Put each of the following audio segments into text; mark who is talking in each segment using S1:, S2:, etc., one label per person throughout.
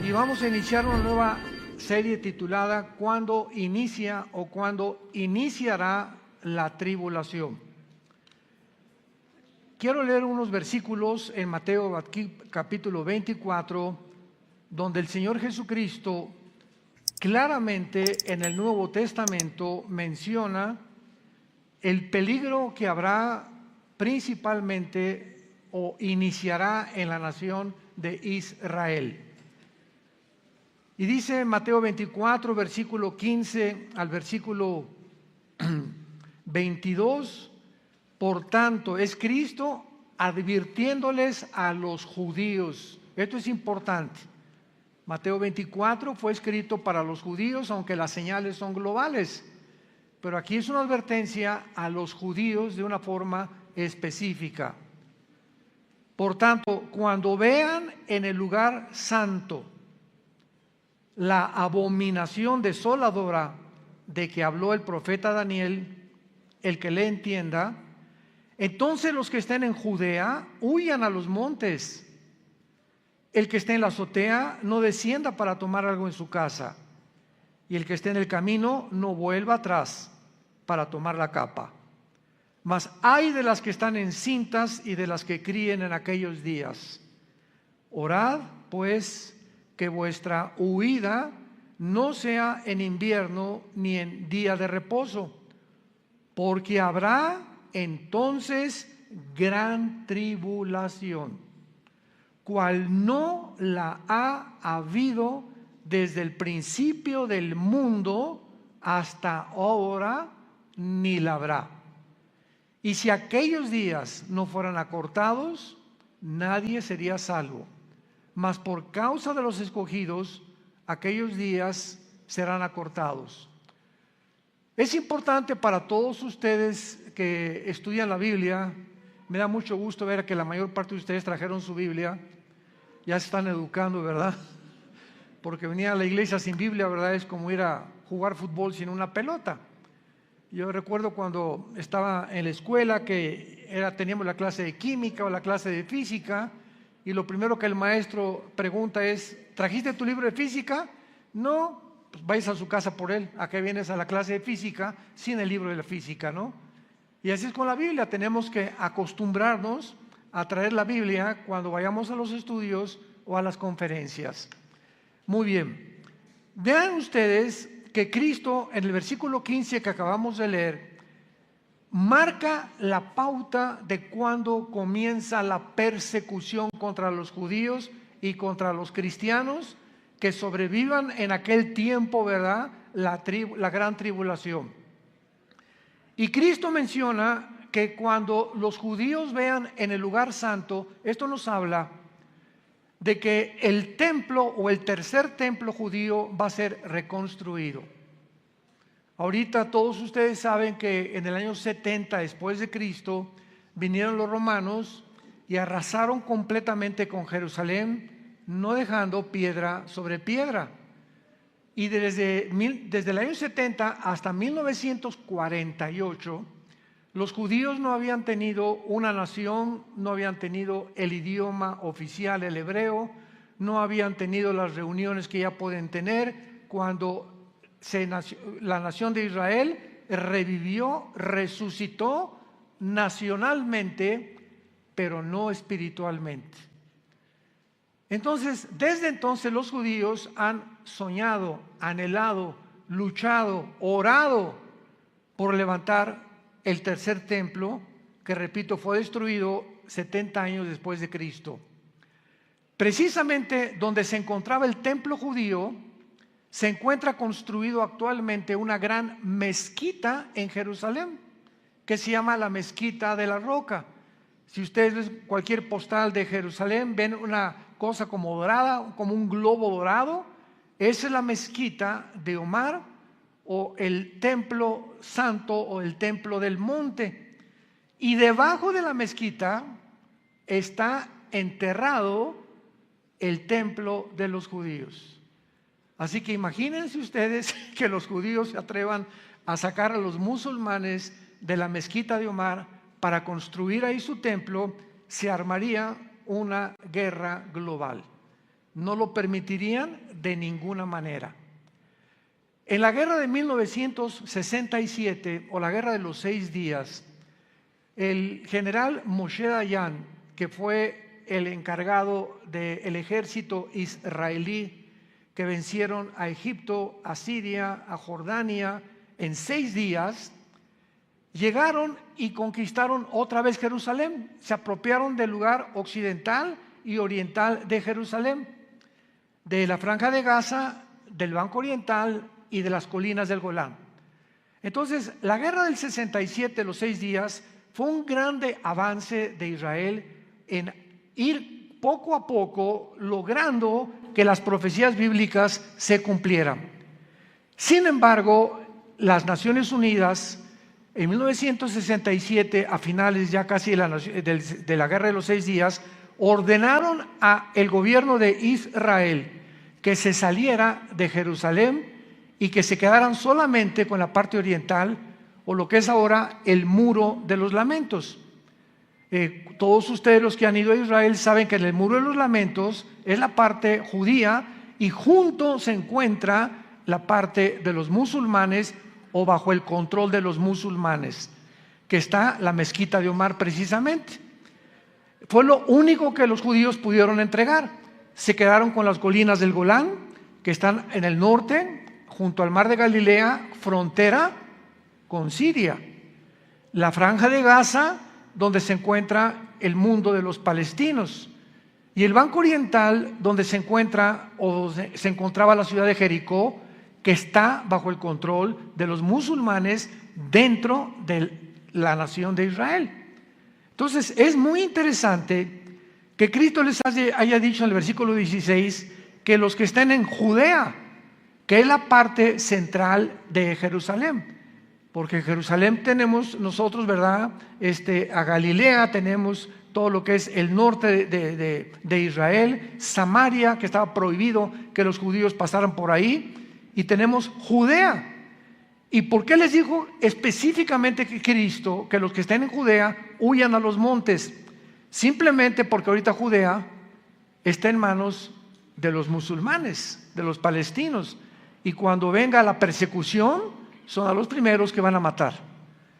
S1: Y vamos a iniciar una nueva serie titulada ¿Cuándo inicia o cuándo iniciará la tribulación? Quiero leer unos versículos en Mateo capítulo 24, donde el Señor Jesucristo claramente en el Nuevo Testamento menciona el peligro que habrá principalmente o iniciará en la nación de Israel. Y dice en Mateo 24, versículo 15 al versículo 22, por tanto, es Cristo advirtiéndoles a los judíos. Esto es importante. Mateo 24 fue escrito para los judíos, aunque las señales son globales. Pero aquí es una advertencia a los judíos de una forma específica. Por tanto, cuando vean en el lugar santo la abominación desoladora de que habló el profeta Daniel, el que le entienda, entonces los que estén en Judea huyan a los montes. El que esté en la azotea no descienda para tomar algo en su casa, y el que esté en el camino no vuelva atrás para tomar la capa. Mas ay de las que están encintas y de las que críen en aquellos días. Orad, pues, que vuestra huida no sea en invierno ni en día de reposo, porque habrá entonces gran tribulación, cual no la ha habido desde el principio del mundo hasta ahora, ni la habrá. Y si aquellos días no fueran acortados, nadie sería salvo. Mas por causa de los escogidos, aquellos días serán acortados. Es importante para todos ustedes que estudian la Biblia. Me da mucho gusto ver que la mayor parte de ustedes trajeron su Biblia. Ya se están educando, ¿verdad? Porque venir a la iglesia sin Biblia, ¿verdad? Es como ir a jugar fútbol sin una pelota. Yo recuerdo cuando estaba en la escuela que teníamos la clase de química o la clase de física, y lo primero que el maestro pregunta es: ¿trajiste tu libro de física? No, pues vayas a su casa por él. ¿A qué vienes a la clase de física sin el libro de la física, no? Y así es con la Biblia. Tenemos que acostumbrarnos a traer la Biblia cuando vayamos a los estudios o a las conferencias. Muy bien. Vean ustedes que Cristo en el versículo 15 que acabamos de leer marca la pauta de cuando comienza la persecución contra los judíos y contra los cristianos que sobrevivan en aquel tiempo, ¿verdad? La gran tribulación. Y Cristo menciona que cuando los judíos vean en el lugar santo, esto nos habla de que el templo o el tercer templo judío va a ser reconstruido. Ahorita todos ustedes saben que en el año 70 después de Cristo vinieron los romanos y arrasaron completamente con Jerusalén, no dejando piedra sobre piedra. Y desde el año 70 hasta 1948, los judíos no habían tenido una nación, no habían tenido el idioma oficial, el hebreo, no habían tenido las reuniones que ya pueden tener cuando la nación de Israel revivió, resucitó nacionalmente, pero no espiritualmente. Entonces, desde entonces los judíos han soñado, anhelado, luchado, orado por levantar el tercer templo, que repito, fue destruido 70 años después de Cristo. Precisamente donde se encontraba el templo judío, se encuentra construido actualmente una gran mezquita en Jerusalén, que se llama la Mezquita de la Roca. Si ustedes ven cualquier postal de Jerusalén, ven una cosa como dorada, como un globo dorado. Esa es la mezquita de Omar, o el templo santo, o el templo del monte. Y debajo de la mezquita está enterrado el templo de los judíos. Así que imagínense ustedes que los judíos se atrevan a sacar a los musulmanes de la mezquita de Omar para construir ahí su templo. Se armaría una guerra global. No lo permitirían de ninguna manera. En la guerra de 1967, o la guerra de los 6 días, el general Moshe Dayan, que fue el encargado del ejército israelí, que vencieron a Egipto, a Siria, a Jordania en 6 días, llegaron y conquistaron otra vez Jerusalén. Se apropiaron del lugar occidental y oriental de Jerusalén, de la Franja de Gaza, del Banco Oriental y de las colinas del Golán. Entonces, la guerra del 67, los 6 días, fue un grande avance de Israel en ir poco a poco logrando que las profecías bíblicas se cumplieran. Sin embargo, las Naciones Unidas en 1967, a finales ya casi de la guerra de los 6 días, ordenaron al gobierno de Israel que se saliera de Jerusalén y que se quedaran solamente con la parte oriental, o lo que es ahora el Muro de los Lamentos. Todos ustedes, los que han ido a Israel, saben que en el Muro de los Lamentos es la parte judía y junto se encuentra la parte de los musulmanes, o bajo el control de los musulmanes, que está la mezquita de Omar precisamente. Fue lo único que los judíos pudieron entregar. Se quedaron con las colinas del Golán, que están en el norte, junto al mar de Galilea, frontera con Siria. La Franja de Gaza, donde se encuentra el mundo de los palestinos. Y el Banco Oriental, donde se encuentra, o se encontraba la ciudad de Jericó, que está bajo el control de los musulmanes dentro de la nación de Israel. Entonces, es muy interesante que Cristo les haya dicho en el versículo 16 que los que estén en Judea, que es la parte central de Jerusalén, porque en Jerusalén tenemos nosotros, ¿verdad? A Galilea tenemos todo lo que es el norte de Israel, Samaria, que estaba prohibido que los judíos pasaran por ahí, y tenemos Judea. ¿Y por qué les dijo específicamente que Cristo que los que estén en Judea huyan a los montes? Simplemente porque ahorita Judea está en manos de los musulmanes, de los palestinos, y cuando venga la persecución son a los primeros que van a matar.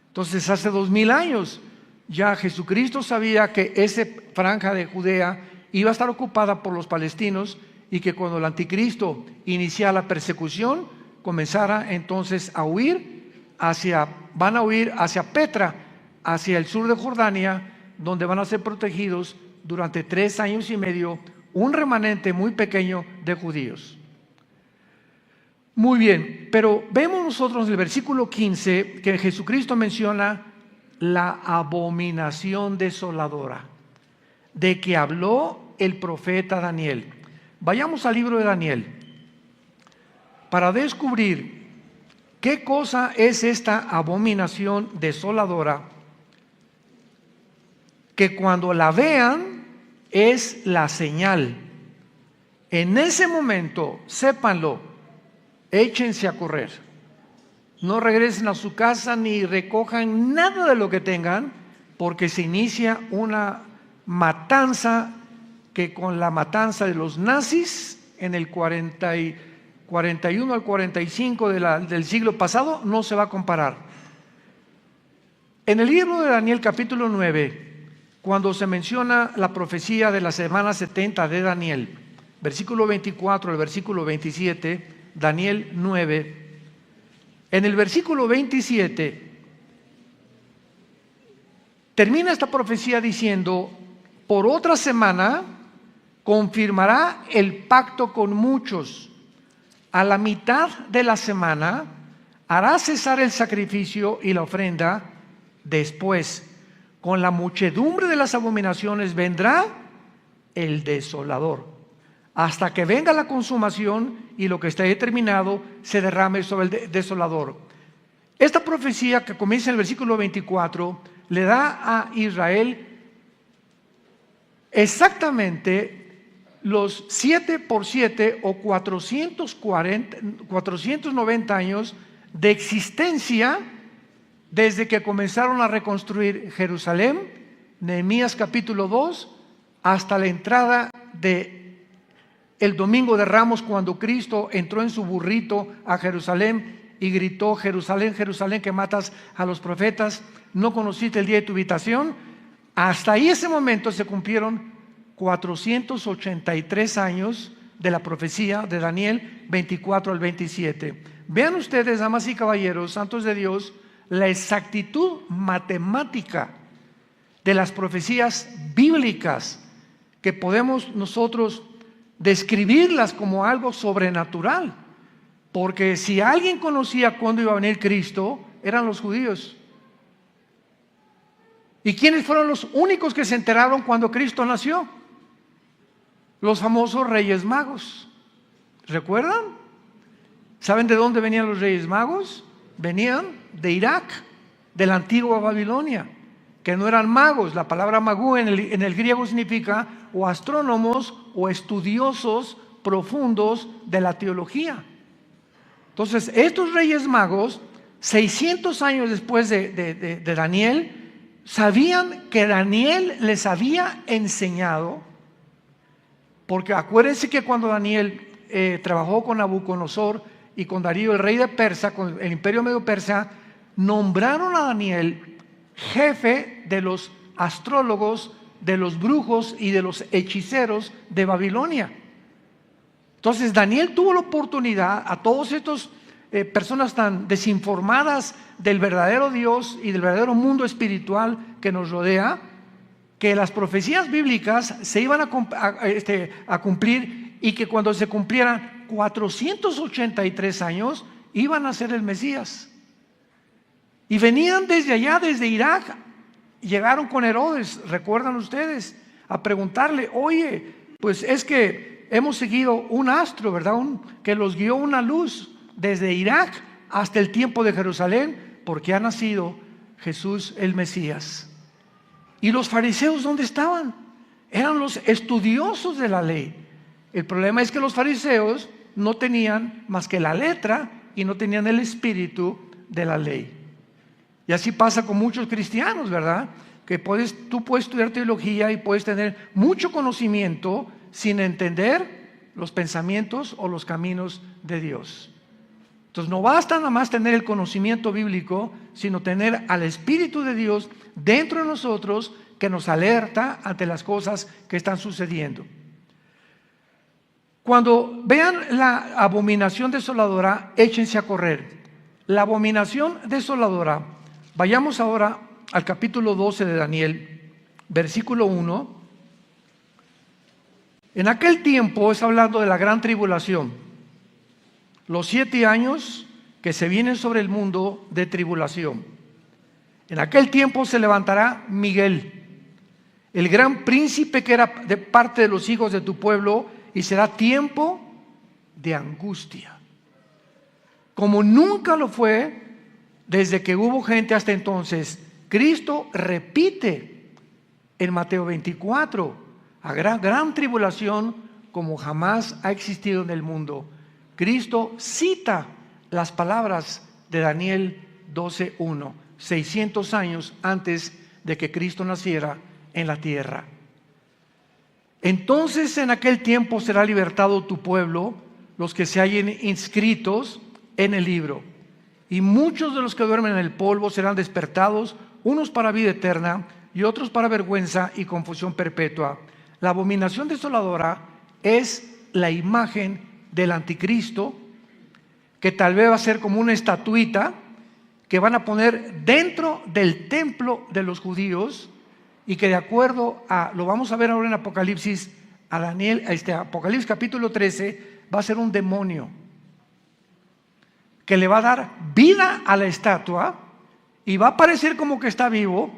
S1: Entonces, hace 2000 años ya Jesucristo sabía que esa franja de Judea iba a estar ocupada por los palestinos, y que cuando el anticristo iniciara la persecución, comenzara entonces a van a huir hacia Petra, hacia el sur de Jordania, donde van a ser protegidos durante 3 años y medio, un remanente muy pequeño de judíos. Muy bien, pero vemos nosotros en el versículo 15 que Jesucristo menciona la abominación desoladora, de que habló el profeta Daniel. Vayamos al libro de Daniel para descubrir qué cosa es esta abominación desoladora, que cuando la vean es la señal. En ese momento, sépanlo, échense a correr. No regresen a su casa ni recojan nada de lo que tengan, porque se inicia una matanza que con la matanza de los nazis en el 41 al 45 del siglo pasado no se va a comparar. En el libro de Daniel capítulo 9, cuando se menciona la profecía de la semana 70 de Daniel, versículo 24 al versículo 27, Daniel 9, en el versículo 27 termina esta profecía diciendo: por otra semana confirmará el pacto con muchos. A la mitad de la semana hará cesar el sacrificio y la ofrenda. Después, con la muchedumbre de las abominaciones vendrá el desolador, hasta que venga la consumación y lo que está determinado se derrame sobre el desolador. Esta profecía, que comienza en el versículo 24, le da a Israel exactamente los 7 por 7 o 490 años de existencia desde que comenzaron a reconstruir Jerusalén, Nehemías capítulo 2, hasta la entrada de el domingo de Ramos, cuando Cristo entró en su burrito a Jerusalén y gritó: Jerusalén, Jerusalén, que matas a los profetas, ¿no conociste el día de tu visitación? Hasta ahí, ese momento, se cumplieron 483 años de la profecía de Daniel 24 al 27. Vean ustedes, damas y caballeros, santos de Dios, la exactitud matemática de las profecías bíblicas, que podemos nosotros describirlas como algo sobrenatural. Porque si alguien conocía cuándo iba a venir Cristo, eran los judíos. ¿Y quiénes fueron los únicos que se enteraron cuando Cristo nació? Los famosos Reyes Magos. ¿Recuerdan? ¿Saben de dónde venían los Reyes Magos? Venían de Irak, de la antigua Babilonia, que no eran magos. La palabra magú en el griego significa o astrónomos o estudiosos profundos de la teología. Entonces, estos Reyes Magos, 600 años después de Daniel, sabían que Daniel les había enseñado, porque acuérdense que cuando Daniel trabajó con Nabucodonosor y con Darío, el rey de Persia, con el imperio medio persa, nombraron a Daniel jefe de los astrólogos, de los brujos y de los hechiceros de Babilonia. Entonces Daniel tuvo la oportunidad, a todos estos personas tan desinformadas del verdadero Dios y del verdadero mundo espiritual que nos rodea, que las profecías bíblicas se iban a cumplir, y que cuando se cumplieran 483 años iban a ser el Mesías. Y venían desde allá, desde Irak, llegaron con Herodes, recuerdan ustedes, a preguntarle: oye, pues es que hemos seguido un astro, ¿verdad? Que los guió una luz desde Irak hasta el tiempo de Jerusalén, porque ha nacido Jesús el Mesías. ¿Y los fariseos dónde estaban? Eran los estudiosos de la ley. El problema es que los fariseos no tenían más que la letra y no tenían el espíritu de la ley. Y así pasa con muchos cristianos, ¿verdad? Que tú puedes estudiar teología y puedes tener mucho conocimiento sin entender los pensamientos o los caminos de Dios. Entonces no basta nada más tener el conocimiento bíblico, sino tener al Espíritu de Dios dentro de nosotros, que nos alerta ante las cosas que están sucediendo. Cuando vean la abominación desoladora, échense a correr. La abominación desoladora, vayamos ahora al capítulo 12 de Daniel, versículo 1. En aquel tiempo, es hablando de la gran tribulación, los 7 años que se vienen sobre el mundo de tribulación. En aquel tiempo se levantará Miguel, el gran príncipe que era de parte de los hijos de tu pueblo, y será tiempo de angustia, como nunca lo fue desde que hubo gente hasta entonces. Cristo repite en Mateo 24, a gran tribulación como jamás ha existido en el mundo. Cristo cita las palabras de Daniel 12:1, 600 años antes de que Cristo naciera en la tierra. Entonces en aquel tiempo será libertado tu pueblo, los que se hallen inscritos en el libro. Y muchos de los que duermen en el polvo serán despertados, unos para vida eterna y otros para vergüenza y confusión perpetua. La abominación desoladora es la imagen del anticristo, que tal vez va a ser como una estatuita que van a poner dentro del templo de los judíos, y que de acuerdo a, lo vamos a ver ahora en Apocalipsis, Apocalipsis capítulo 13, va a ser un demonio que le va a dar vida a la estatua y va a parecer como que está vivo.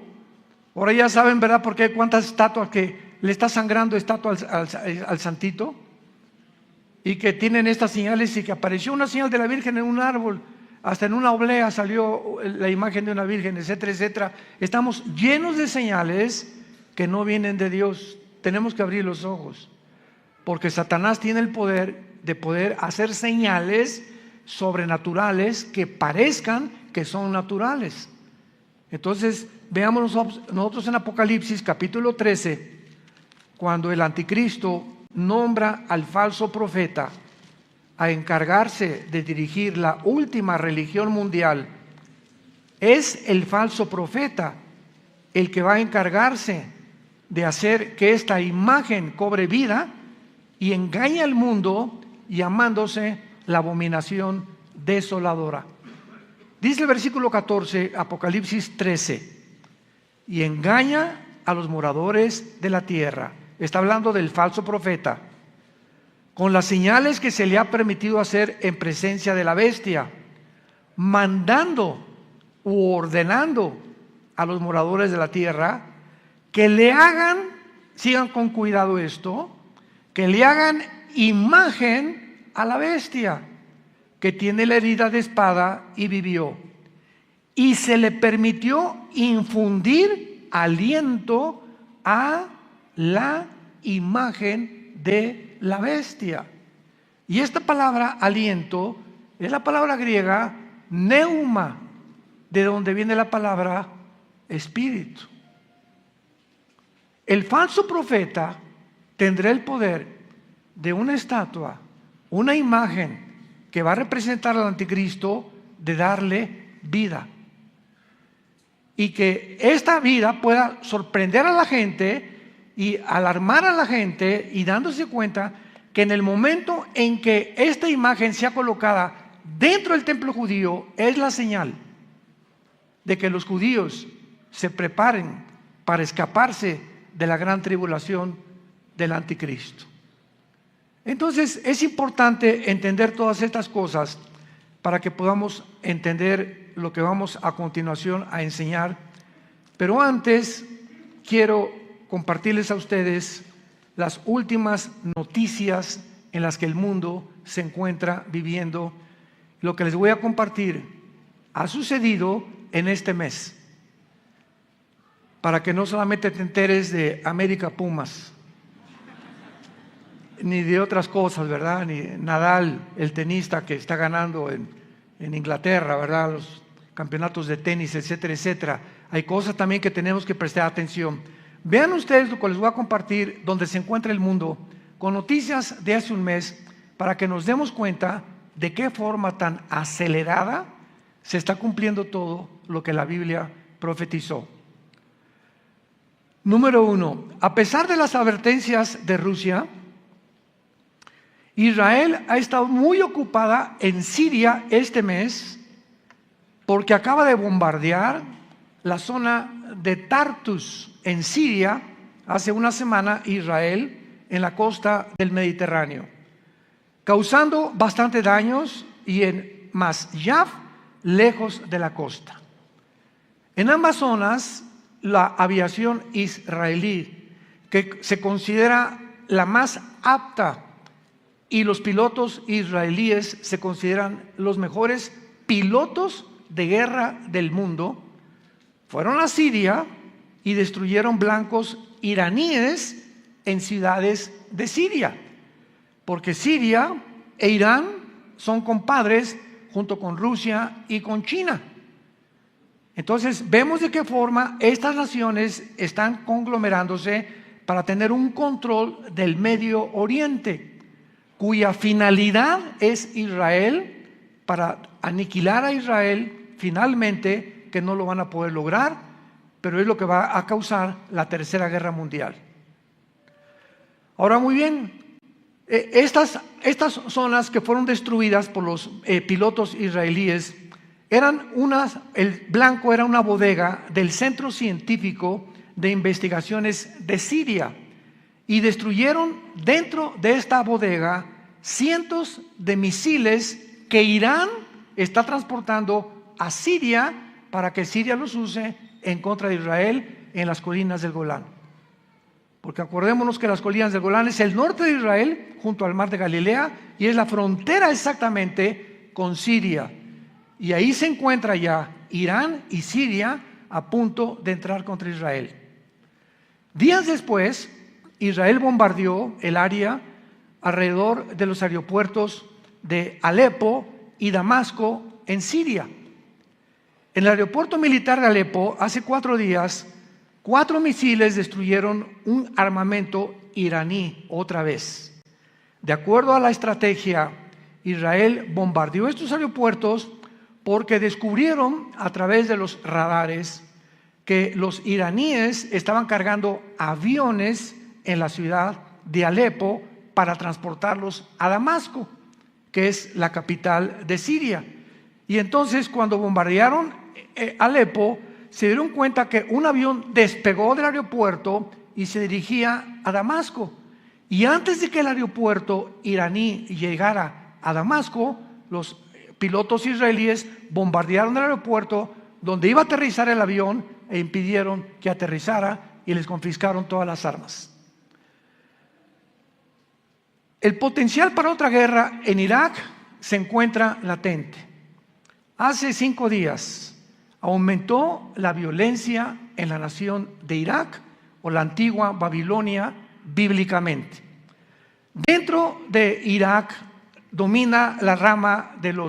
S1: Ahora ya saben, ¿verdad?, por qué cuántas estatuas que le está sangrando estatua al santito, y que tienen estas señales, y que apareció una señal de la Virgen en un árbol, hasta en una oblea salió la imagen de una virgen, etcétera, etcétera. Estamos llenos de señales que no vienen de Dios. Tenemos que abrir los ojos, porque Satanás tiene el poder de poder hacer señales sobrenaturales que parezcan que son naturales. Entonces veamos nosotros en Apocalipsis capítulo 13, cuando el anticristo nombra al falso profeta a encargarse de dirigir la última religión mundial, es el falso profeta el que va a encargarse de hacer que esta imagen cobre vida y engañe al mundo, llamándose la abominación desoladora. Dice el versículo 14, Apocalipsis 13, y engaña a los moradores de la tierra. Está hablando del falso profeta, con las señales que se le ha permitido hacer en presencia de la bestia, mandando u ordenando a los moradores de la tierra que le hagan, sigan con cuidado esto, que le hagan imagen a la bestia que tiene la herida de espada y vivió. Y se le permitió infundir aliento a la imagen de la bestia. Y esta palabra aliento es la palabra griega neuma, de donde viene la palabra espíritu. El falso profeta tendrá el poder de una estatua, una imagen que va a representar al anticristo, de darle vida. Y que esta vida pueda sorprender a la gente y alarmar a la gente, y dándose cuenta que en el momento en que esta imagen sea colocada dentro del templo judío, es la señal de que los judíos se preparen para escaparse de la gran tribulación del anticristo. Entonces es importante entender todas estas cosas para que podamos entender lo que vamos a continuación a enseñar. Pero antes quiero compartirles a ustedes las últimas noticias en las que el mundo se encuentra viviendo. Lo que les voy a compartir ha sucedido en este mes, para que no solamente te enteres de América Pumas, ni de otras cosas, ¿verdad? Ni Nadal, el tenista que está ganando en Inglaterra, ¿verdad? Los campeonatos de tenis, etcétera, etcétera. Hay cosas también que tenemos que prestar atención. Vean ustedes lo que les voy a compartir, donde se encuentra el mundo, con noticias de hace un mes, para que nos demos cuenta de qué forma tan acelerada se está cumpliendo todo lo que la Biblia profetizó. Número 1, a pesar de las advertencias de Rusia, Israel ha estado muy ocupada en Siria este mes, porque acaba de bombardear la zona de Tartus en Siria hace una semana, Israel, en la costa del Mediterráneo, causando bastante daños, y en Masyaf, lejos de la costa. En ambas zonas, la aviación israelí, que se considera la más apta, y los pilotos israelíes se consideran los mejores pilotos de guerra del mundo, fueron a Siria y destruyeron blancos iraníes en ciudades de Siria, porque Siria e Irán son compadres junto con Rusia y con China. Entonces vemos de qué forma estas naciones están conglomerándose para tener un control del Medio Oriente, cuya finalidad es Israel, para aniquilar a Israel finalmente, que no lo van a poder lograr, pero es lo que va a causar la Tercera Guerra Mundial. Ahora, muy bien, estas zonas que fueron destruidas por los pilotos israelíes el blanco era una bodega del Centro Científico de Investigaciones de Siria, y destruyeron dentro de esta bodega cientos de misiles que Irán está transportando a Siria para que Siria los use en contra de Israel en las colinas del Golán. Porque acordémonos que las colinas del Golán es el norte de Israel, junto al mar de Galilea, y es la frontera exactamente con Siria. Y ahí se encuentra ya Irán y Siria a punto de entrar contra Israel. Días después, Israel bombardeó el área alrededor de los aeropuertos de Alepo y Damasco en Siria. En el aeropuerto militar de Alepo, hace 4 días, 4 misiles destruyeron un armamento iraní otra vez. De acuerdo a la estrategia, Israel bombardeó estos aeropuertos porque descubrieron a través de los radares que los iraníes estaban cargando aviones en la ciudad de Alepo para transportarlos a Damasco, que es la capital de Siria. Y entonces, cuando bombardearon Alepo, se dieron cuenta que un avión despegó del aeropuerto y se dirigía a Damasco. Y antes de que el aeropuerto iraní llegara a Damasco, los pilotos israelíes bombardearon el aeropuerto donde iba a aterrizar el avión e impidieron que aterrizara y les confiscaron todas las armas. El potencial para otra guerra en Irak se encuentra latente. Hace 5 días aumentó la violencia en la nación de Irak, o la antigua Babilonia bíblicamente. Dentro de Irak domina la rama del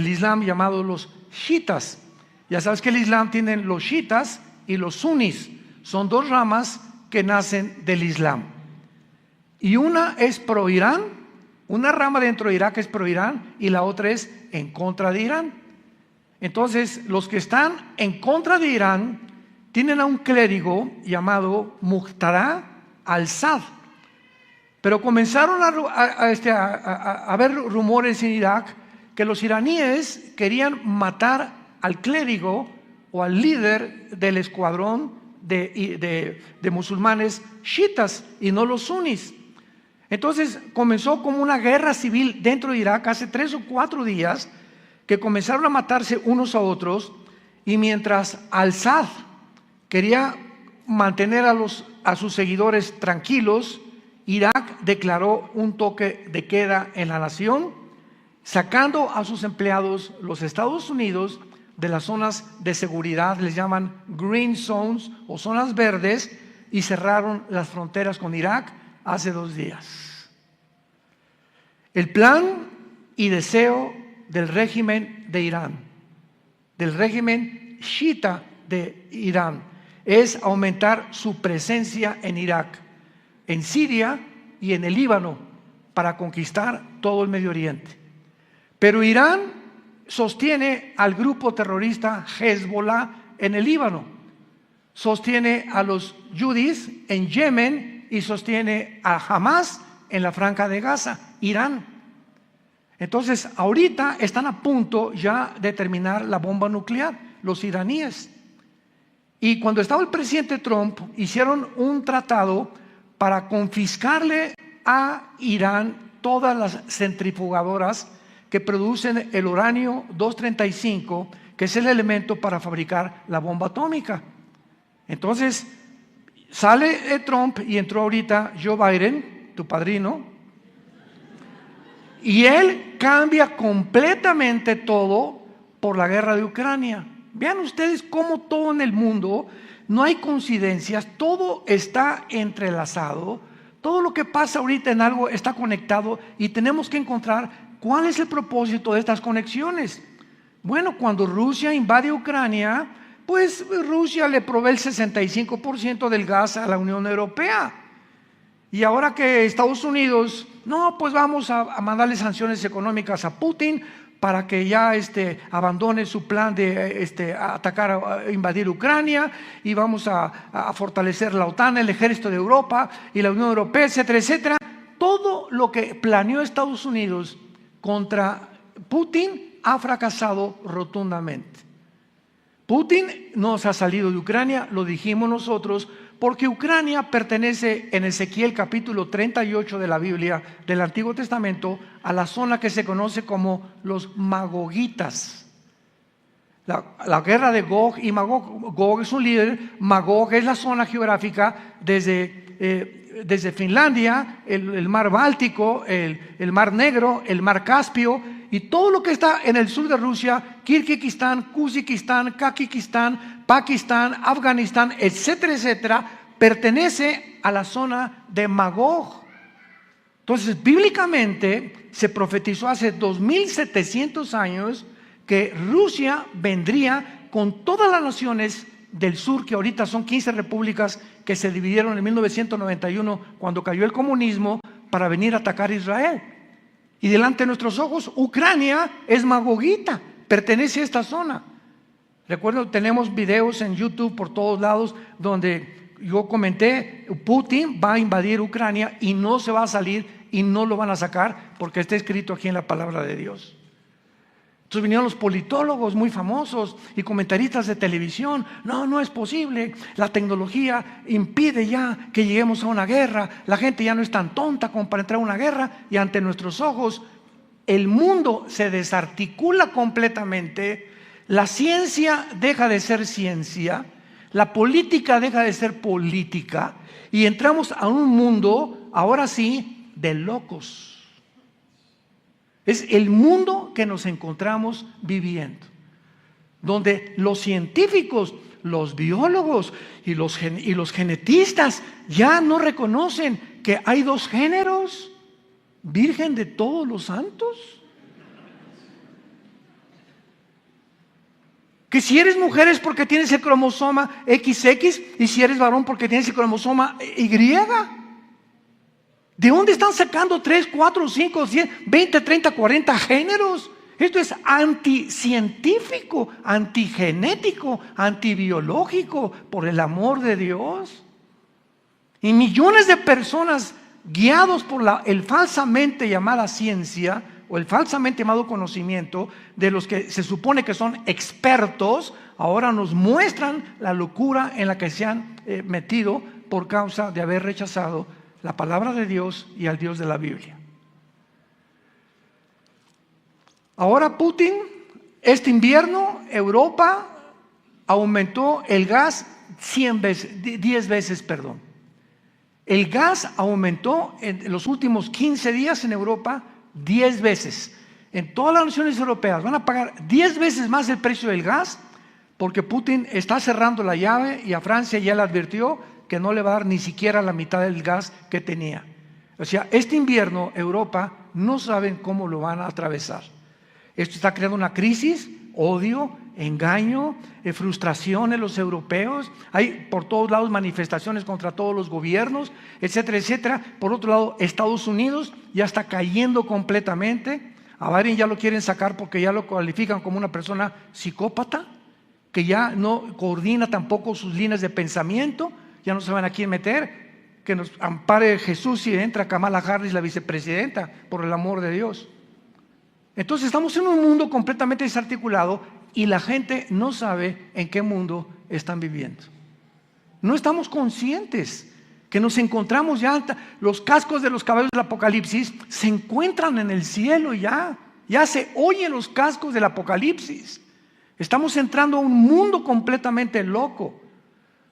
S1: Islam llamado los chiitas. Ya sabes que el Islam tiene los chiitas y los sunis. Son 2 ramas que nacen del Islam. Y una es pro Irán, una rama dentro de Irak es pro Irán y la otra es en contra de Irán. Entonces, los que están en contra de Irán tienen a un clérigo llamado Muqtada al-Sadr. Pero comenzaron a haber rumores en Irak que los iraníes querían matar al clérigo o al líder del escuadrón de musulmanes chiitas y no los sunis. Entonces comenzó como una guerra civil dentro de Irak hace 3 o 4 días, que comenzaron a matarse unos a otros, y mientras al-Sadr quería mantener a sus seguidores tranquilos, Irak declaró un toque de queda en la nación, sacando a sus empleados, los Estados Unidos, de las zonas de seguridad, les llaman green zones o zonas verdes, y cerraron las fronteras con Irak hace 2 días. El plan y deseo del régimen de Irán, del régimen chiita de Irán, es aumentar su presencia en Irak, en Siria y en el Líbano, para conquistar todo el Medio Oriente. Pero Irán sostiene al grupo terrorista Hezbollah en el Líbano, sostiene a los yudis en Yemen y sostiene a Hamas en la Franja de Gaza, Irán. Entonces, ahorita están a punto ya de terminar la bomba nuclear, los iraníes. Y cuando estaba el presidente Trump, hicieron un tratado para confiscarle a Irán todas las centrifugadoras que producen el uranio 235, que es el elemento para fabricar la bomba atómica. Entonces, sale Trump y entró ahorita Joe Biden, tu padrino, y él cambia completamente todo por la guerra de Ucrania. Vean ustedes cómo todo en el mundo, no hay coincidencias, todo está entrelazado, todo lo que pasa ahorita en algo está conectado y tenemos que encontrar cuál es el propósito de estas conexiones. Bueno, cuando Rusia invade Ucrania, pues Rusia le provee el 65% del gas a la Unión Europea. Y ahora que Estados Unidos, no, pues vamos a mandarle sanciones económicas a Putin para que ya abandone su plan de atacar, invadir Ucrania, y vamos a fortalecer la OTAN, el ejército de Europa y la Unión Europea, etcétera, etcétera. Todo lo que planeó Estados Unidos contra Putin ha fracasado rotundamente. Putin no se ha salido de Ucrania, lo dijimos nosotros, porque Ucrania pertenece en Ezequiel capítulo 38 de la Biblia, del Antiguo Testamento, a la zona que se conoce como los magogitas. La guerra de Gog y Magog. Gog es un líder, Magog es la zona geográfica desde Finlandia, el mar Báltico, el mar Negro, el mar Caspio, y todo lo que está en el sur de Rusia, Kirguistán, Kazajistán, Kazajistán, Pakistán, Afganistán, etcétera, etcétera, pertenece a la zona de Magog. Entonces, bíblicamente se profetizó hace 2700 años que Rusia vendría con todas las naciones del sur, que ahorita son 15 repúblicas que se dividieron en 1991 cuando cayó el comunismo, para venir a atacar a Israel. Y delante de nuestros ojos, Ucrania es Magogita, pertenece a esta zona. Recuerdo, tenemos videos en YouTube por todos lados donde yo comenté, Putin va a invadir Ucrania y no se va a salir y no lo van a sacar porque está escrito aquí en la palabra de Dios. Entonces vinieron los politólogos muy famosos y comentaristas de televisión. No es posible, la tecnología impide ya que lleguemos a una guerra, la gente ya no es tan tonta como para entrar a una guerra, y ante nuestros ojos el mundo se desarticula completamente, la ciencia deja de ser ciencia, la política deja de ser política y entramos a un mundo, ahora sí, de locos. Es el mundo que nos encontramos viviendo, donde los científicos, los biólogos y los genetistas ya no reconocen que hay dos géneros, Virgen de todos los santos. Que si eres mujer es porque tienes el cromosoma XX y si eres varón porque tienes el cromosoma Y. ¿De dónde están sacando 3, 4, 5, 10, 20, 30, 40 géneros? Esto es anticientífico, antigenético, antibiológico, por el amor de Dios. Y millones de personas guiados por el falsamente llamada ciencia o el falsamente llamado conocimiento de los que se supone que son expertos, ahora nos muestran la locura en la que se han metido por causa de haber rechazado la palabra de Dios y al Dios de la Biblia. Ahora Putin, este invierno, Europa aumentó el gas 10 veces. El gas aumentó en los últimos 15 días en Europa 10 veces. En todas las naciones europeas van a pagar 10 veces más el precio del gas porque Putin está cerrando la llave y a Francia ya le advirtió que no le va a dar ni siquiera la mitad del gas que tenía. O sea, este invierno Europa no saben cómo lo van a atravesar. Esto está creando una crisis, odio, engaño, frustración en los europeos. Hay por todos lados manifestaciones contra todos los gobiernos, etcétera, etcétera. Por otro lado, Estados Unidos ya está cayendo completamente. A Biden ya lo quieren sacar porque ya lo califican como una persona psicópata, que ya no coordina tampoco sus líneas de pensamiento. Ya no saben a quién meter, que nos ampare Jesús si entra Kamala Harris, la vicepresidenta, por el amor de Dios. Entonces estamos en un mundo completamente desarticulado y la gente no sabe en qué mundo están viviendo. No estamos conscientes que nos encontramos ya, los cascos de los caballos del Apocalipsis se encuentran en el cielo ya se oyen los cascos del Apocalipsis. Estamos entrando a un mundo completamente loco.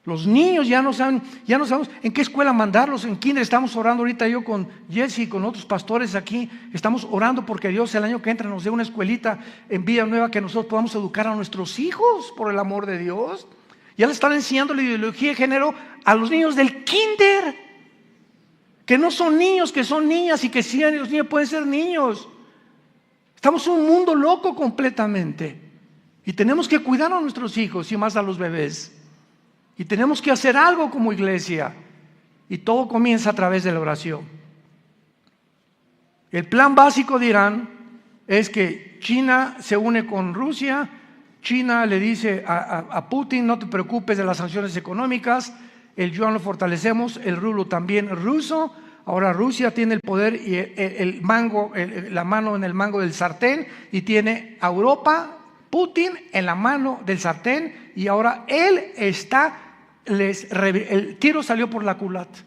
S1: Los niños ya no sabemos en qué escuela mandarlos, en kinder. Estamos orando ahorita yo con Jesse y con otros pastores aquí, estamos orando porque Dios el año que entra nos dé una escuelita en Villanueva que nosotros podamos educar a nuestros hijos, por el amor de Dios. Ya le están enseñando la ideología de género a los niños del kinder, que no son niños, que son niñas, y que sí, los niños pueden ser niños. Estamos en un mundo loco completamente y tenemos que cuidar a nuestros hijos y más a los bebés. Y tenemos que hacer algo como iglesia. Y todo comienza a través de la oración. El plan básico de Irán es que China se une con Rusia. China le dice a Putin: no te preocupes de las sanciones económicas, el yuan lo fortalecemos, el rublo también ruso. Ahora Rusia tiene el poder y la mano en el mango del sartén, y tiene a Europa, Putin, en la mano del sartén, y ahora él el tiro salió por la culata.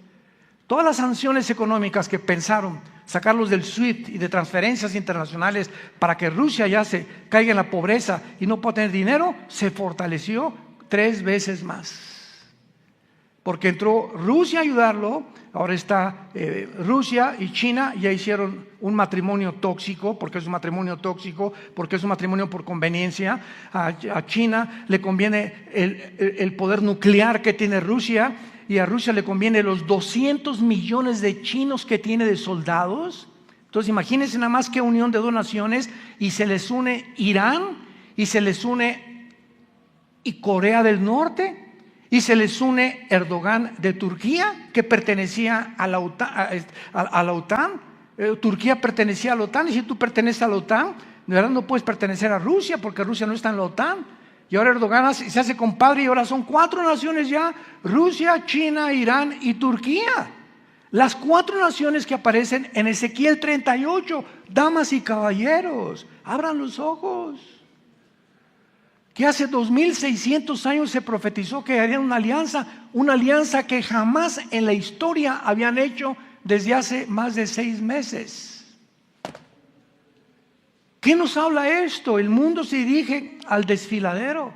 S1: Todas las sanciones económicas que pensaron sacarlos del SWIFT y de transferencias internacionales para que Rusia ya se caiga en la pobreza y no pueda tener dinero, se fortaleció 3 veces más. Porque entró Rusia a ayudarlo. Ahora está Rusia y China ya hicieron un matrimonio tóxico, porque es un matrimonio tóxico, porque es un matrimonio por conveniencia. A China le conviene el poder nuclear que tiene Rusia, y a Rusia le conviene los 200 millones de chinos que tiene de soldados. Entonces imagínense nada más qué unión de 2 naciones, y se les une Irán y se les une y Corea del Norte. y se les une Erdogan de Turquía, que pertenecía a la OTAN. Turquía pertenecía a la OTAN, y si tú perteneces a la OTAN, de verdad no puedes pertenecer a Rusia, porque Rusia no está en la OTAN. Y ahora Erdogan se hace compadre, y ahora son 4 naciones ya: Rusia, China, Irán y Turquía. Las 4 naciones que aparecen en Ezequiel 38. Damas y caballeros, abran los ojos. Que hace 2600 años se profetizó que harían una alianza que jamás en la historia habían hecho desde hace más de 6 meses. ¿Qué nos habla esto? El mundo se dirige al desfiladero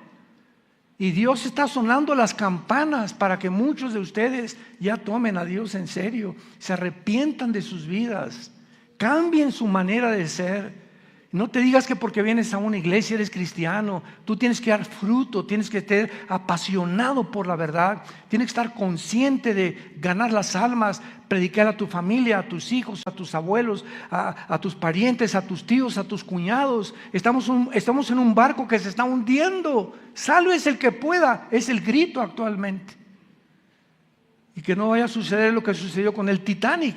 S1: y Dios está sonando las campanas para que muchos de ustedes ya tomen a Dios en serio, se arrepientan de sus vidas, cambien su manera de ser. No te digas que porque vienes a una iglesia eres cristiano. Tú tienes que dar fruto, tienes que estar apasionado por la verdad, tienes que estar consciente de ganar las almas, predicar a tu familia, a tus hijos, a tus abuelos, a tus parientes, a tus tíos, a tus cuñados. Estamos en un barco que se está hundiendo. Sálvese el que pueda, es el grito actualmente. Y que no vaya a suceder lo que sucedió con el Titanic.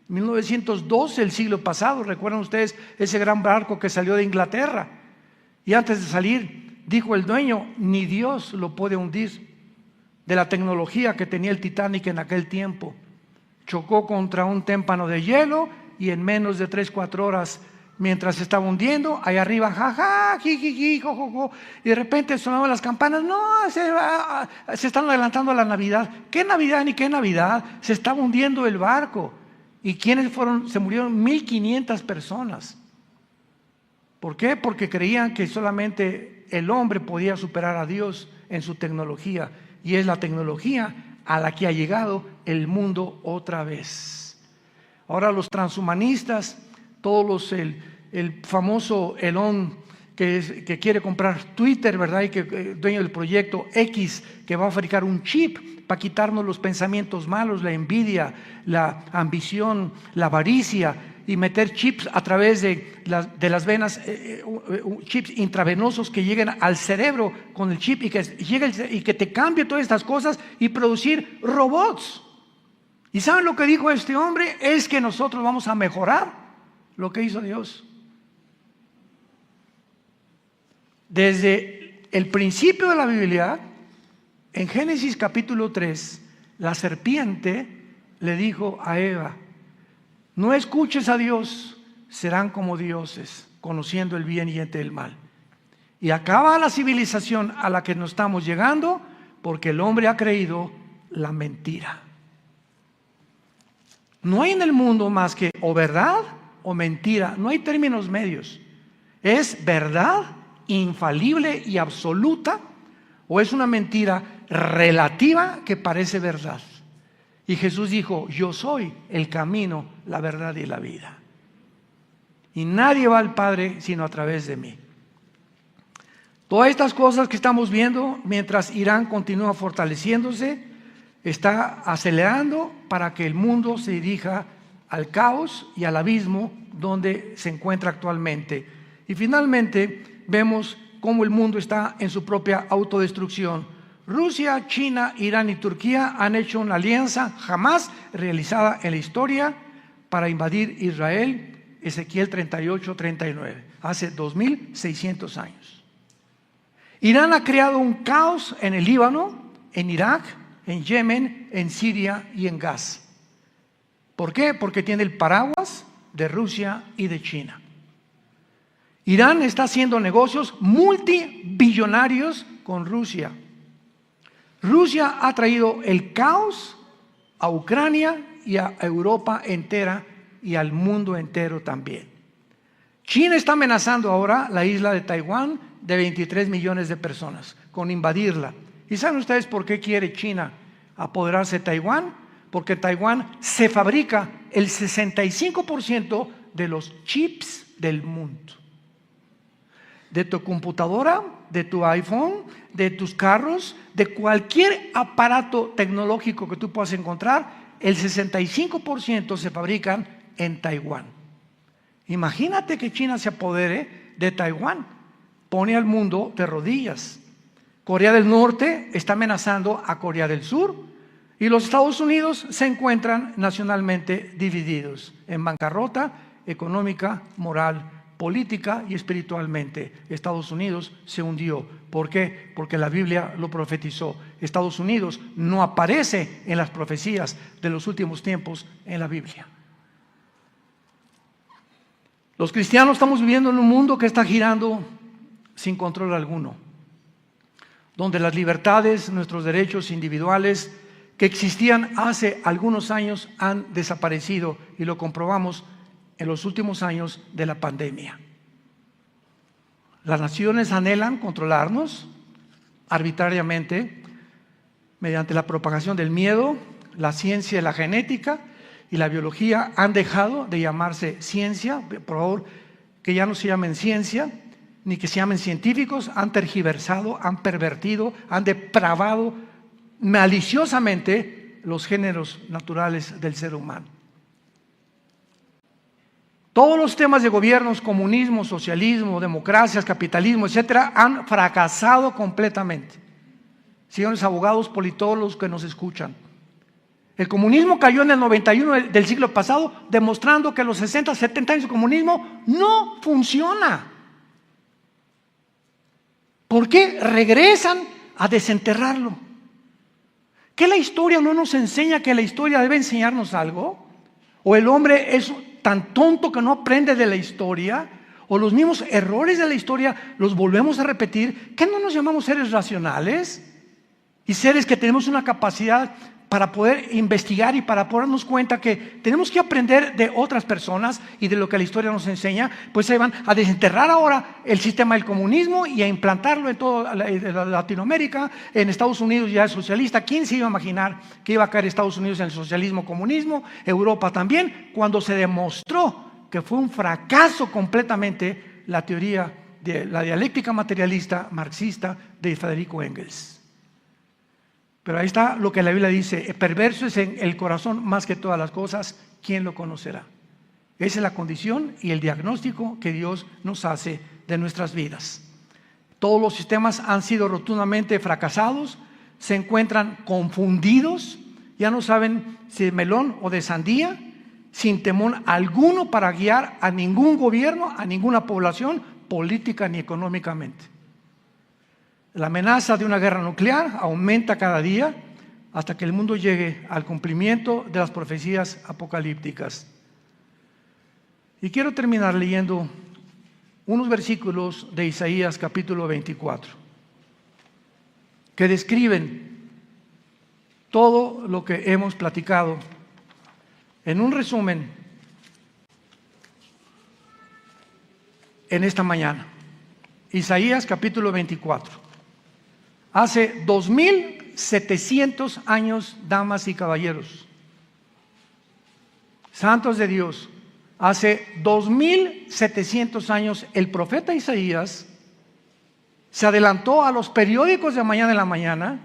S1: 1912, el siglo pasado, recuerdan ustedes ese gran barco que salió de Inglaterra, y antes de salir dijo el dueño: ni Dios lo puede hundir. De la tecnología que tenía el Titanic en aquel tiempo, chocó contra un témpano de hielo y en menos de 3-4 horas, mientras se estaba hundiendo, allá arriba, jaja, jijiji, jojojo, y de repente sonaban las campanas. No, se están adelantando a la Navidad. ¿Qué Navidad ni qué Navidad? Se estaba hundiendo el barco. ¿Y quiénes fueron? Se murieron 1500 personas. ¿Por qué? Porque creían que solamente el hombre podía superar a Dios en su tecnología, y es la tecnología a la que ha llegado el mundo otra vez. Ahora los transhumanistas, todos el famoso Elon que quiere comprar Twitter, ¿verdad? Y que dueño del proyecto X, que va a fabricar un chip para quitarnos los pensamientos malos, la envidia, la ambición, la avaricia, y meter chips a través de las venas, chips intravenosos que lleguen al cerebro con el chip, y que te cambie todas estas cosas, y producir robots. ¿Y saben lo que dijo este hombre? Es que nosotros vamos a mejorar lo que hizo Dios. Desde el principio de la Biblia, en Génesis capítulo 3, la serpiente le dijo a Eva: no escuches a Dios, serán como dioses, conociendo el bien y el mal. Y acaba la civilización a la que nos estamos llegando, porque el hombre ha creído la mentira. No hay en el mundo más que o verdad o mentira, no hay términos medios. Es verdad infalible y absoluta, o es una mentira relativa que parece verdad. Y Jesús dijo: yo soy el camino, la verdad y la vida, y nadie va al Padre sino a través de mí. Todas estas cosas que estamos viendo, mientras Irán continúa fortaleciéndose, está acelerando para que el mundo se dirija al caos y al abismo donde se encuentra actualmente. Y finalmente vemos cómo el mundo está en su propia autodestrucción. Rusia, China, Irán y Turquía han hecho una alianza jamás realizada en la historia para invadir Israel. Ezequiel 38-39, hace 2600 años. Irán ha creado un caos en el Líbano, en Irak, en Yemen, en Siria y en Gaza. ¿Por qué? Porque tiene el paraguas de Rusia y de China. Irán está haciendo negocios multibillonarios con Rusia. Rusia ha traído el caos a Ucrania y a Europa entera y al mundo entero también. China está amenazando ahora la isla de Taiwán de 23 millones de personas con invadirla. ¿Y saben ustedes por qué quiere China apoderarse de Taiwán? Porque en Taiwán se fabrica el 65% de los chips del mundo. De tu computadora, de tu iPhone, de tus carros, de cualquier aparato tecnológico que tú puedas encontrar, el 65% se fabrican en Taiwán. Imagínate que China se apodere de Taiwán, pone al mundo de rodillas. Corea del Norte está amenazando a Corea del Sur y los Estados Unidos se encuentran nacionalmente divididos, en bancarrota económica, moral, política y espiritualmente. Estados Unidos se hundió. ¿Por qué? Porque la Biblia lo profetizó. Estados Unidos no aparece en las profecías de los últimos tiempos en la Biblia. Los cristianos estamos viviendo en un mundo que está girando sin control alguno, donde las libertades, nuestros derechos individuales que existían hace algunos años han desaparecido, y lo comprobamos en los últimos años de la pandemia. Las naciones anhelan controlarnos arbitrariamente mediante la propagación del miedo. La ciencia, la genética y la biología han dejado de llamarse ciencia. Por favor, que ya no se llamen ciencia, ni que se llamen científicos. Han tergiversado, han pervertido, han depravado maliciosamente los géneros naturales del ser humano. Todos los temas de gobiernos, comunismo, socialismo, democracias, capitalismo, etcétera, han fracasado completamente. Señores abogados, politólogos que nos escuchan, el comunismo cayó en el 91 del siglo pasado, demostrando que los 60, 70 años de comunismo no funciona. ¿Por qué regresan a desenterrarlo? ¿Que la historia no nos enseña que la historia debe enseñarnos algo? ¿O el hombre es tan tonto que no aprende de la historia? ¿O los mismos errores de la historia los volvemos a repetir? ¿Qué no nos llamamos seres racionales? Y seres que tenemos una capacidad para poder investigar y para poder darnos cuenta que tenemos que aprender de otras personas y de lo que la historia nos enseña. Pues se van a desenterrar ahora el sistema del comunismo y a implantarlo en toda Latinoamérica. En Estados Unidos ya es socialista. ¿Quién se iba a imaginar que iba a caer Estados Unidos en el socialismo, comunismo? Europa también, cuando se demostró que fue un fracaso completamente la teoría de la dialéctica materialista marxista de Federico Engels. Pero ahí está lo que la Biblia dice: perverso es en el corazón más que todas las cosas, ¿quién lo conocerá? Esa es la condición y el diagnóstico que Dios nos hace de nuestras vidas. Todos los sistemas han sido rotundamente fracasados, se encuentran confundidos, ya no saben si de melón o de sandía, sin temor alguno para guiar a ningún gobierno, a ninguna población, política ni económicamente. La amenaza de una guerra nuclear aumenta cada día hasta que el mundo llegue al cumplimiento de las profecías apocalípticas. Y quiero terminar leyendo unos versículos de Isaías capítulo 24, que describen todo lo que hemos platicado en un resumen en esta mañana. Isaías capítulo 24. Hace 2700 años, damas y caballeros, santos de Dios, hace 2700 años el profeta Isaías se adelantó a los periódicos de mañana en la mañana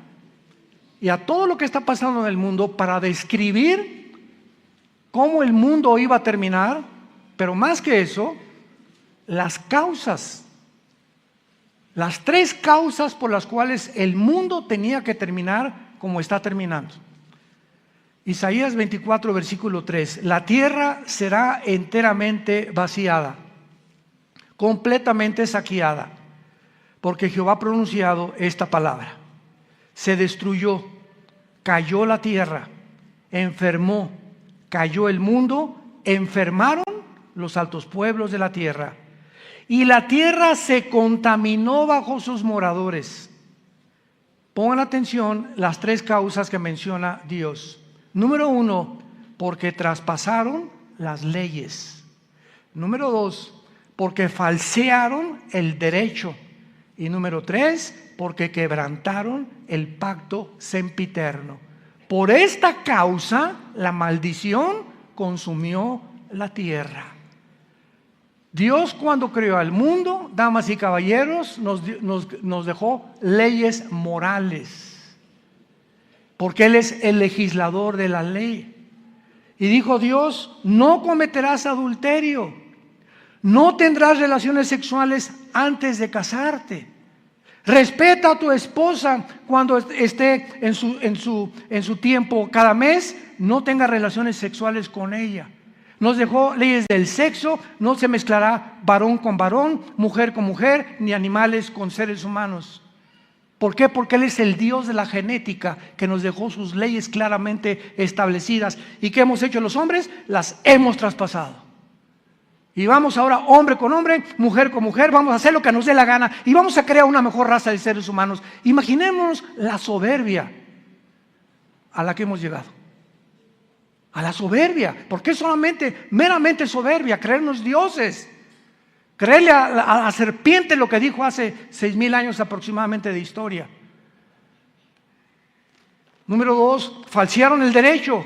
S1: y a todo lo que está pasando en el mundo para describir cómo el mundo iba a terminar, pero más que eso, las causas. Las tres causas por las cuales el mundo tenía que terminar como está terminando. Isaías 24, versículo 3. La tierra será enteramente vaciada, completamente saqueada, porque Jehová ha pronunciado esta palabra. Se destruyó, cayó la tierra, enfermó, cayó el mundo, enfermaron los altos pueblos de la tierra. Y la tierra se contaminó bajo sus moradores. Pongan atención las tres causas que menciona Dios. Número 1, porque traspasaron las leyes. Número 2, porque falsearon el derecho. Y número 3, porque quebrantaron el pacto sempiterno. Por esta causa, la maldición consumió la tierra. Dios, cuando creó al mundo, damas y caballeros, nos dejó leyes morales, porque Él es el legislador de la ley. Y dijo Dios: no cometerás adulterio, no tendrás relaciones sexuales antes de casarte, Respeta a tu esposa cuando esté en su tiempo cada mes. No tenga relaciones sexuales con ella. Nos dejó leyes del sexo. No se mezclará varón con varón, mujer con mujer, ni animales con seres humanos. ¿Por qué? Porque Él es el Dios de la genética, que nos dejó sus leyes claramente establecidas. ¿Y qué hemos hecho los hombres? Las hemos traspasado. Y vamos ahora hombre con hombre, mujer con mujer, vamos a hacer lo que nos dé la gana y vamos a crear una mejor raza de seres humanos. Imaginémonos la soberbia a la que hemos llegado. A la soberbia. ¿Por qué solamente, meramente soberbia? Creernos dioses. Creerle a la serpiente lo que dijo hace 6,000 años aproximadamente de historia. Número 2, falsearon el derecho.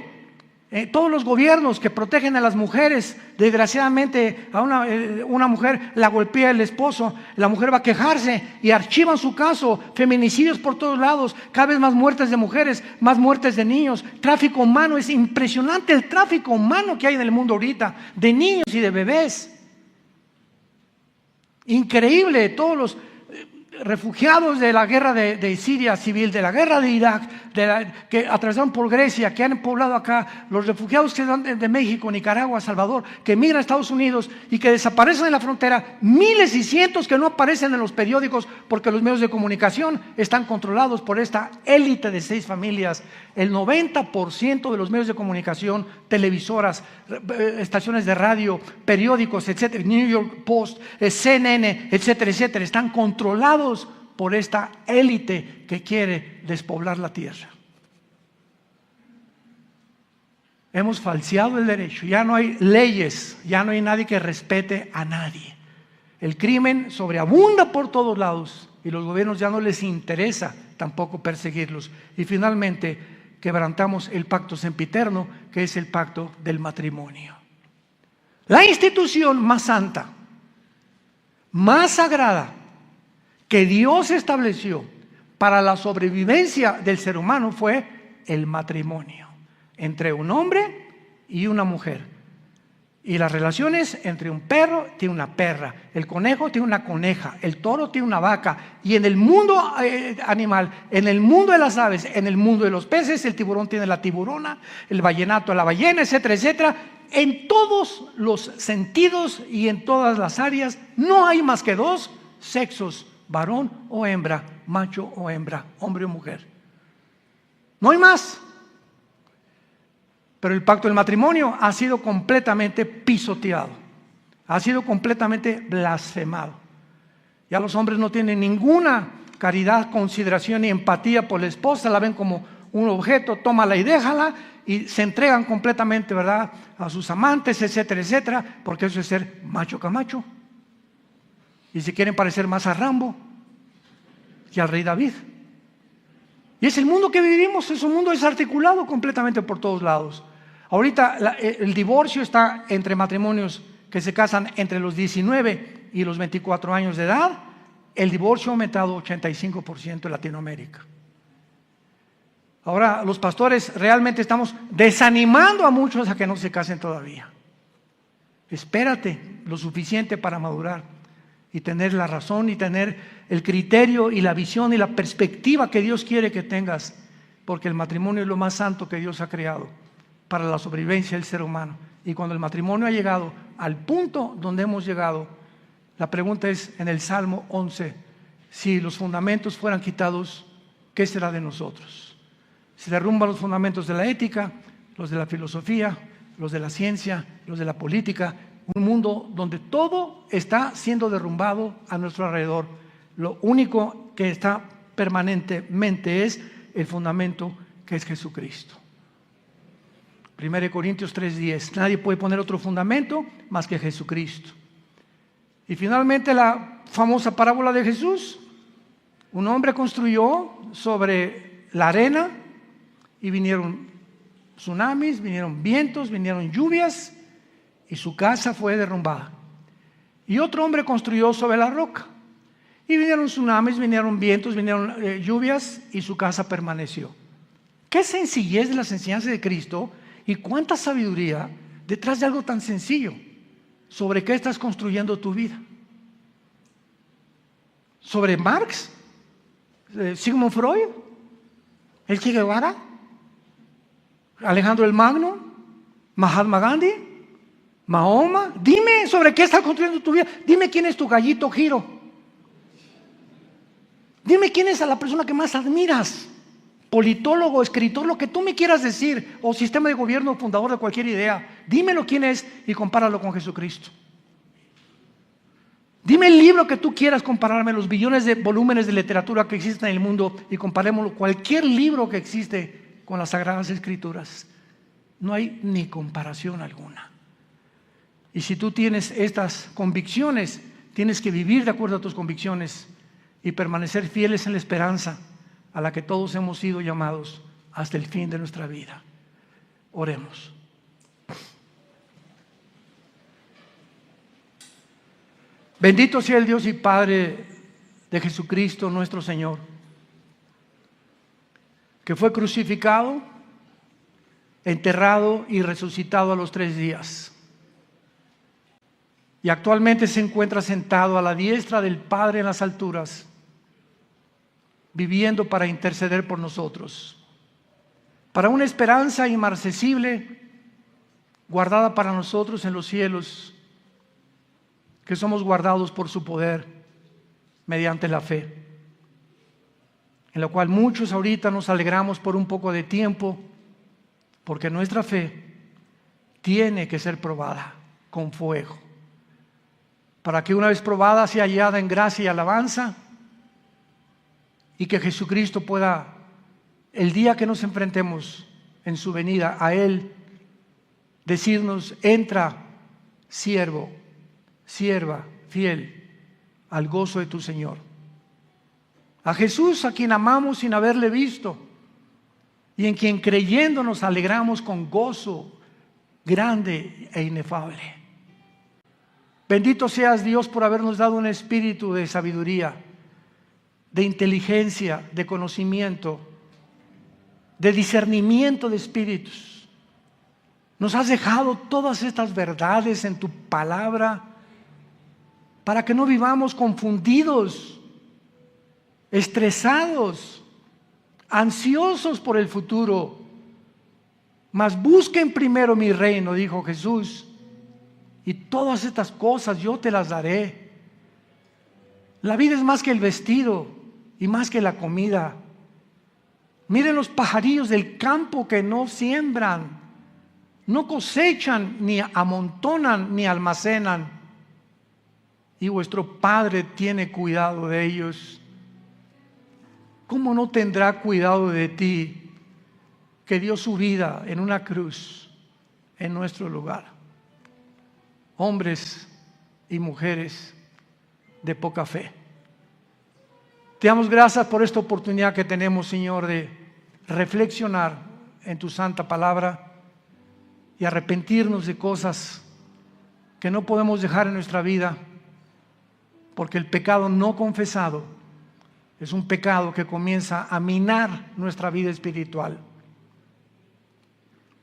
S1: Todos los gobiernos que protegen a las mujeres, desgraciadamente a una mujer la golpea el esposo, la mujer va a quejarse y archivan su caso. Feminicidios por todos lados, cada vez más muertes de mujeres, más muertes de niños. Tráfico humano, es impresionante el tráfico humano que hay en el mundo ahorita, de niños y de bebés. Increíble, todos los refugiados de la guerra de Siria civil, de la guerra de Irak, que atravesaron por Grecia, que han poblado acá, los refugiados que son de México, Nicaragua, Salvador, que emigran a Estados Unidos y que desaparecen en la frontera, miles y cientos que no aparecen en los periódicos porque los medios de comunicación están controlados por esta élite de 6 familias. El 90% de los medios de comunicación, televisoras, estaciones de radio, periódicos, etcétera, New York Post, CNN, etcétera, etcétera, están controlados por esta élite que quiere despoblar la tierra. Hemos falseado el derecho, ya no hay leyes, ya no hay nadie que respete a nadie. El crimen sobreabunda por todos lados y los gobiernos ya no les interesa tampoco perseguirlos. Y finalmente quebrantamos el pacto sempiterno, que es el pacto del matrimonio. La institución más santa, más sagrada, que Dios estableció para la sobrevivencia del ser humano fue el matrimonio entre un hombre y una mujer. Y las relaciones entre un perro tiene una perra, el conejo tiene una coneja, el toro tiene una vaca. Y en el mundo animal, en el mundo de las aves, en el mundo de los peces, el tiburón tiene la tiburona, el ballenato la ballena, etcétera, etcétera. En todos los sentidos y en todas las áreas no hay más que 2 sexos: varón o hembra, macho o hembra, hombre o mujer. No hay más. Pero el pacto del matrimonio ha sido completamente pisoteado, ha sido completamente blasfemado. Ya los hombres no tienen ninguna caridad, consideración ni empatía por la esposa, la ven como un objeto, tómala y déjala, y se entregan completamente, ¿verdad?, a sus amantes, etcétera, etcétera, porque eso es ser macho camacho. Y si quieren parecer más a Rambo que al rey David. Y es el mundo que vivimos, es un mundo desarticulado completamente por todos lados. Ahorita el divorcio está entre matrimonios que se casan entre los 19 y los 24 años de edad. El divorcio ha aumentado 85% en Latinoamérica. Ahora los pastores realmente estamos desanimando a muchos a que no se casen todavía. Espérate lo suficiente para madurar y tener la razón y tener el criterio y la visión y la perspectiva que Dios quiere que tengas, porque el matrimonio es lo más santo que Dios ha creado para la sobrevivencia del ser humano. Y cuando el matrimonio ha llegado al punto donde hemos llegado, la pregunta es en el Salmo 11, si los fundamentos fueran quitados, ¿qué será de nosotros? Se derrumban los fundamentos de la ética, los de la filosofía, los de la ciencia, los de la política, un mundo donde todo está siendo derrumbado a nuestro alrededor. Lo único que está permanentemente es el fundamento, que es Jesucristo. 1 Corintios 3:10, nadie puede poner otro fundamento más que Jesucristo. Y finalmente la famosa parábola de Jesús. Un hombre construyó sobre la arena y vinieron tsunamis, vinieron vientos, vinieron lluvias y su casa fue derrumbada. Y otro hombre construyó sobre la roca y vinieron tsunamis, vinieron vientos, vinieron lluvias y su casa permaneció. Qué sencillez de las enseñanzas de Cristo y cuánta sabiduría detrás de algo tan sencillo. ¿Sobre qué estás construyendo tu vida? ¿Sobre Marx? Sigmund Freud, el Che Guevara, Alejandro el Magno, Mahatma Gandhi, Mahoma. Dime sobre qué estás construyendo tu vida. Dime quién es tu gallito Giro. Dime quién es a la persona que más admiras. Politólogo, escritor, lo que tú me quieras decir, o sistema de gobierno, fundador de cualquier idea. Dímelo quién es y compáralo con Jesucristo. Dime el libro que tú quieras compararme, los billones de volúmenes de literatura que existen en el mundo, y comparémoslo, cualquier libro que existe con las Sagradas Escrituras. No hay ni comparación alguna. Y si tú tienes estas convicciones, tienes que vivir de acuerdo a tus convicciones y permanecer fieles en la esperanza a la que todos hemos sido llamados hasta el fin de nuestra vida. Oremos. Bendito sea el Dios y Padre de Jesucristo nuestro Señor, que fue crucificado, enterrado y resucitado a los 3 días. Y actualmente se encuentra sentado a la diestra del Padre en las alturas, viviendo para interceder por nosotros, para una esperanza inmarcesible guardada para nosotros en los cielos, que somos guardados por su poder mediante la fe, en la cual muchos ahorita nos alegramos por un poco de tiempo, porque nuestra fe tiene que ser probada con fuego, para que una vez probada sea hallada en gracia y alabanza, y que Jesucristo pueda, el día que nos enfrentemos en su venida a Él, decirnos: entra, siervo, sierva fiel, al gozo de tu Señor. A Jesús, a quien amamos sin haberle visto, y en quien creyendo nos alegramos con gozo grande e inefable. Bendito seas, Dios, por habernos dado un espíritu de sabiduría, de inteligencia, de conocimiento, de discernimiento de espíritus. Nos has dejado todas estas verdades en tu palabra para que no vivamos confundidos, estresados, ansiosos por el futuro. Mas busquen primero mi reino, dijo Jesús, y todas estas cosas yo te las daré. La vida es más que el vestido y más que la comida. Miren los pajarillos del campo, que no siembran, no cosechan, ni amontonan, ni almacenan, y vuestro Padre tiene cuidado de ellos. ¿Cómo no tendrá cuidado de ti, que dio su vida en una cruz en nuestro lugar? Hombres y mujeres de poca fe, te damos gracias por esta oportunidad que tenemos, Señor, de reflexionar en tu santa palabra y arrepentirnos de cosas que no podemos dejar en nuestra vida, porque el pecado no confesado es un pecado que comienza a minar nuestra vida espiritual.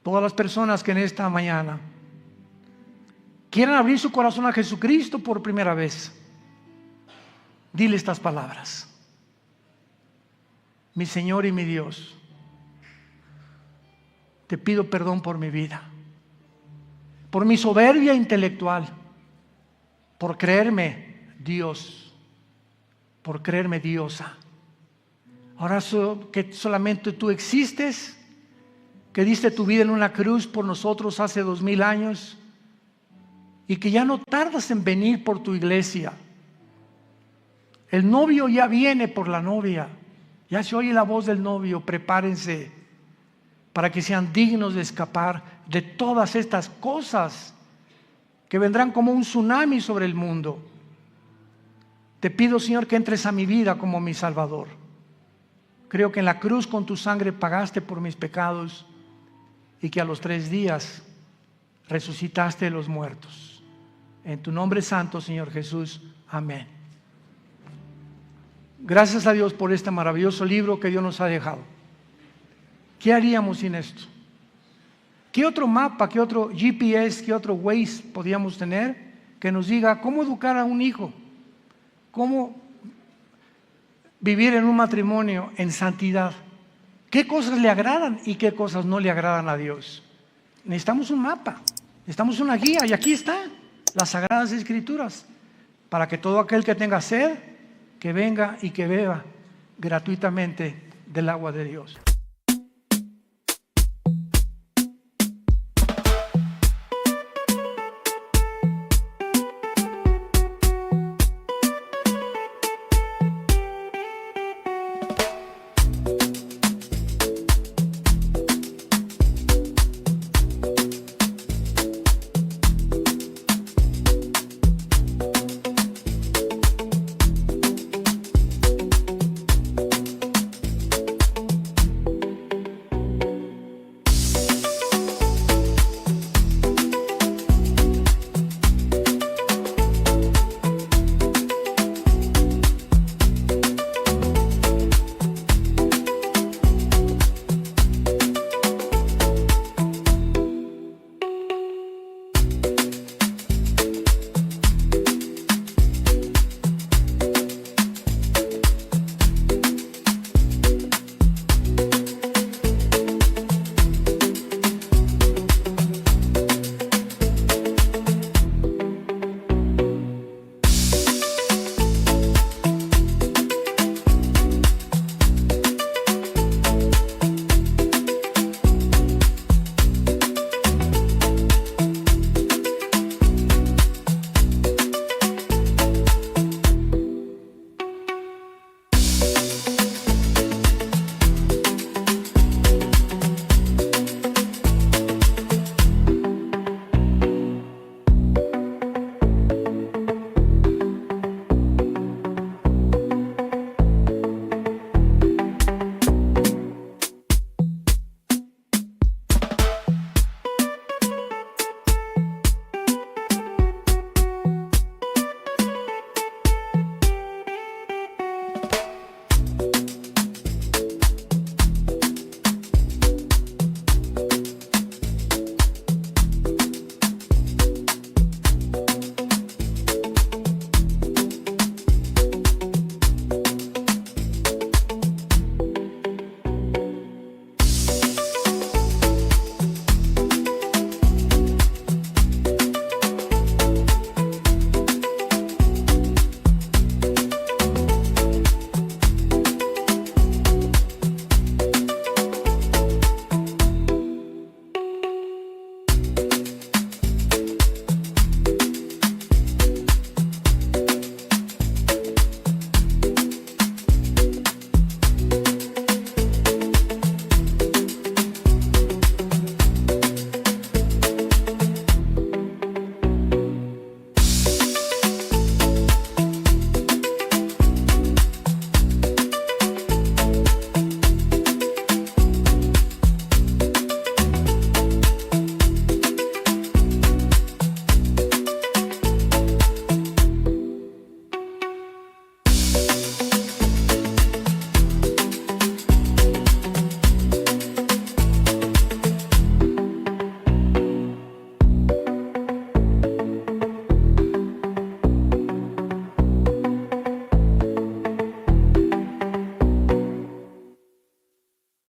S1: Todas las personas que en esta mañana quieran abrir su corazón a Jesucristo por primera vez, dile estas palabras: mi Señor y mi Dios, te pido perdón por mi vida, por mi soberbia intelectual, por creerme Dios, por creerme diosa. Ahora que solamente tú existes, que diste tu vida en una cruz por nosotros hace 2000 años, y que ya no tardas en venir por tu iglesia. El novio ya viene por la novia. Ya se oye la voz del novio: prepárense para que sean dignos de escapar de todas estas cosas que vendrán como un tsunami sobre el mundo. Te pido, Señor, que entres a mi vida como mi Salvador. Creo que en la cruz con tu sangre pagaste por mis pecados, y que a los 3 días resucitaste de los muertos. En tu nombre santo, Señor Jesús. Amén. Gracias a Dios por este maravilloso libro que Dios nos ha dejado. ¿Qué haríamos sin esto? ¿Qué otro mapa, qué otro GPS, qué otro Waze podíamos tener que nos diga cómo educar a un hijo? ¿Cómo vivir en un matrimonio en santidad? ¿Qué cosas le agradan y qué cosas no le agradan a Dios? Necesitamos un mapa, necesitamos una guía, y aquí están las Sagradas Escrituras, para que todo aquel que tenga sed, que venga y que beba gratuitamente del agua de Dios.